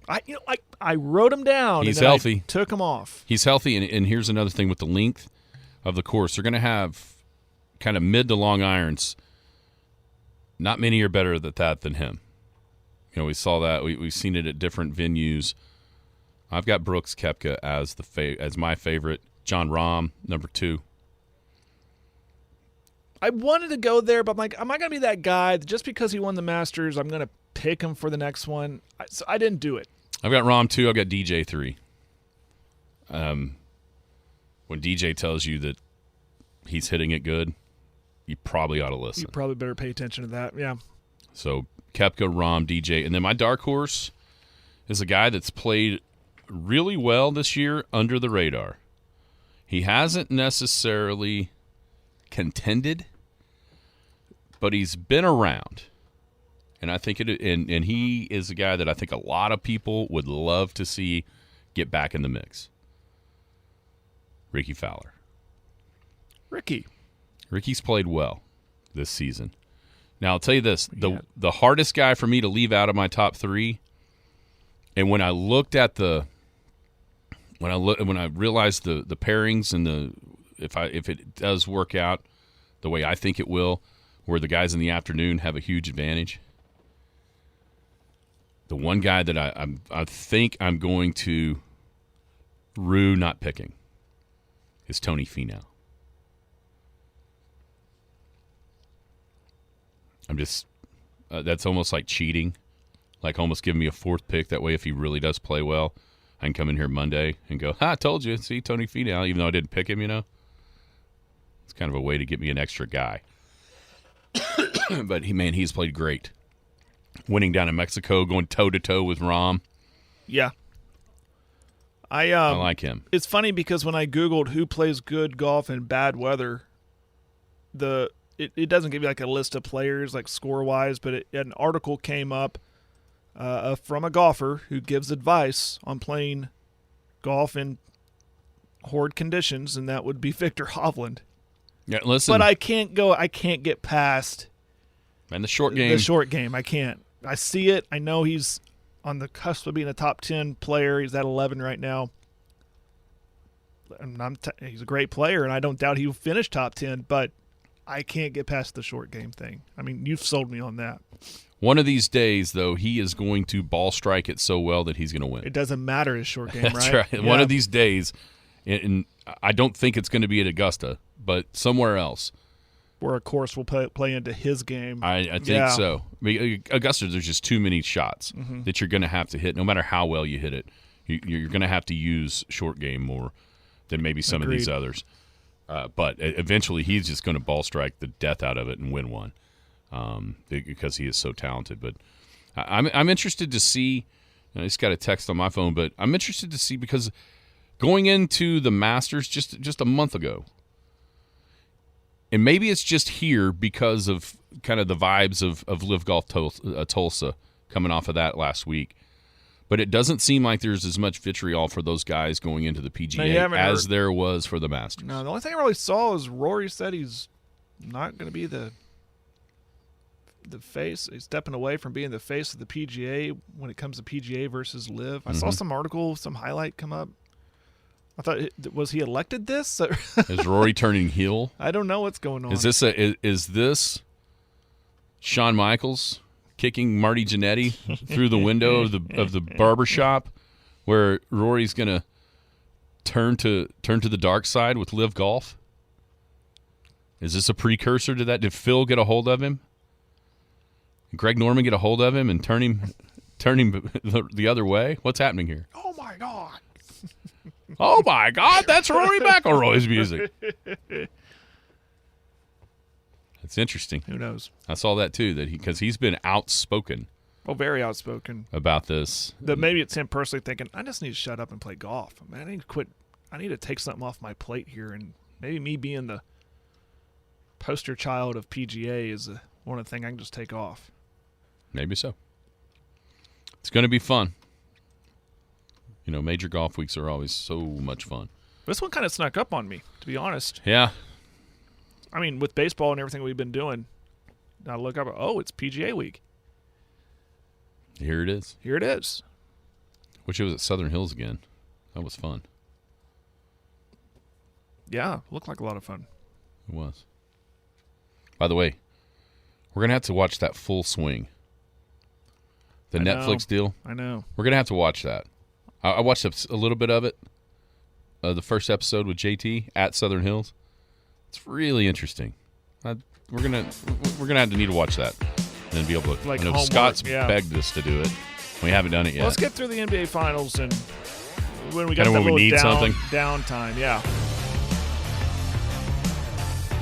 I wrote him down. He's and then healthy. I took him off. He's healthy, and here's another thing with the length of the course. They're going to have kind of mid to long irons. Not many are better at that than him. we saw that. We've seen it at different venues. I've got Brooks Koepka as as my favorite. John Rahm, number 2. I wanted to go there, but I'm like, am I going to be that guy that just because he won the Masters, I'm going to pick him for the next one? So I didn't do it. I've got Rahm 2. I've got DJ 3. When DJ tells you that he's hitting it good, you probably ought to listen. You probably better pay attention to that, yeah. So Koepka, Rahm, DJ. And then my dark horse is a guy that's played really well this year under the radar. He hasn't necessarily contended, but he's been around. And I think and he is a guy that I think a lot of people would love to see get back in the mix. Ricky Fowler. Ricky's played well this season. Now I'll tell you this: the hardest guy for me to leave out of my top 3, and when I looked at when I realized the pairings and if it does work out the way I think it will, where the guys in the afternoon have a huge advantage. The one guy that I think I'm going to rue not picking is Tony Finau. I'm just that's almost like cheating, like almost giving me a 4th pick. That way, if he really does play well, I can come in here Monday and go, I told you, see Tony Finau, even though I didn't pick him, It's kind of a way to get me an extra guy. But he's played great. Winning down in Mexico, going toe-to-toe with Rahm. Yeah. I like him. It's funny because when I Googled who plays good golf in bad weather, it doesn't give you like a list of players like score-wise, but an article came up from a golfer who gives advice on playing golf in horrid conditions, and that would be Victor Hovland. Yeah, listen. But I can't get past and the short game. The short game, I can't. I see it. I know he's on the cusp of being a top 10 player. He's at 11 right now. He's a great player, and I don't doubt he'll finish top 10, but I can't get past the short game thing. I mean, you've sold me on that. One of these days, though, he is going to ball strike it so well that he's going to win. It doesn't matter his short game, That's right. Yeah. One of ththese days, and I don't think it's going to be at Augusta, but somewhere else. Where a course will play into his game. I think so. I mean, Augusta, there's just too many shots that you're going to have to hit. No matter how well you hit it, you're going to have to use short game more than maybe some of these others. But eventually, he's just going to ball strike the death out of it and win one because he is so talented. But I'm interested to see. I just got a text on my phone, but I'm interested to see because going into the Masters just a month ago, and maybe it's just here because of kind of the vibes of Live Golf Tulsa coming off of that last week. But it doesn't seem like there's as much vitriol for those guys going into the PGA as there was for the Masters. No, the only thing I really saw is Rory said he's not going to be the face. He's stepping away from being the face of the PGA when it comes to PGA versus Live. I saw some article, some highlight come up. I thought, was he elected this? Is Rory turning heel? I don't know what's going on. Is this Shawn Michaels kicking Marty Jannetty through the window of the barber shop, where Rory's gonna turn to the dark side with Live Golf? Is this a precursor to that? Did Phil get a hold of him? Greg Norman get a hold of him and turn him the other way? What's happening here? Oh my God! Oh my God! That's Rory McIlroy's music. It's interesting. Who knows? I saw that too. Because he's been outspoken. Oh, very outspoken about this. Maybe it's him personally thinking, I just need to shut up and play golf. I need to quit. I need to take something off my plate here, and maybe me being the poster child of PGA is one of the things I can just take off. Maybe so. It's going to be fun. Major golf weeks are always so much fun. This one kind of snuck up on me, to be honest. Yeah. I mean, with baseball and everything we've been doing, I look up, it's PGA week. Here it is. Wish it was at Southern Hills again. That was fun. Yeah, looked like a lot of fun. It was. By the way, we're going to have to watch that full swing The Netflix deal. I know. We're going to have to watch that. I watched a little bit of it, the first episode with JT at Southern Hills. It's really interesting. We're gonna have to need to watch that and then be able to. Like I know homework, Scott's yeah. begged us to do it. We haven't done it yet. Let's get through the NBA Finals and when we got Kinda that when we little need something. downtime. Yeah.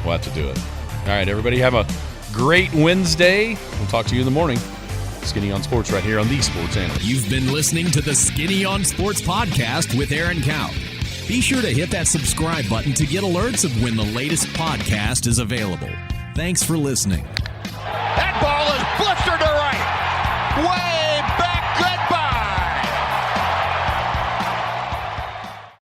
We'll have to do it. All right, everybody, have a great Wednesday. We'll talk to you in the morning. Skinny on Sports right here on the Sports Animal. You've been listening to the Skinny on Sports podcast with Aaron Cow. Be sure to hit that subscribe button to get alerts of when the latest podcast is available. Thanks for listening. That ball is blistered to right. Way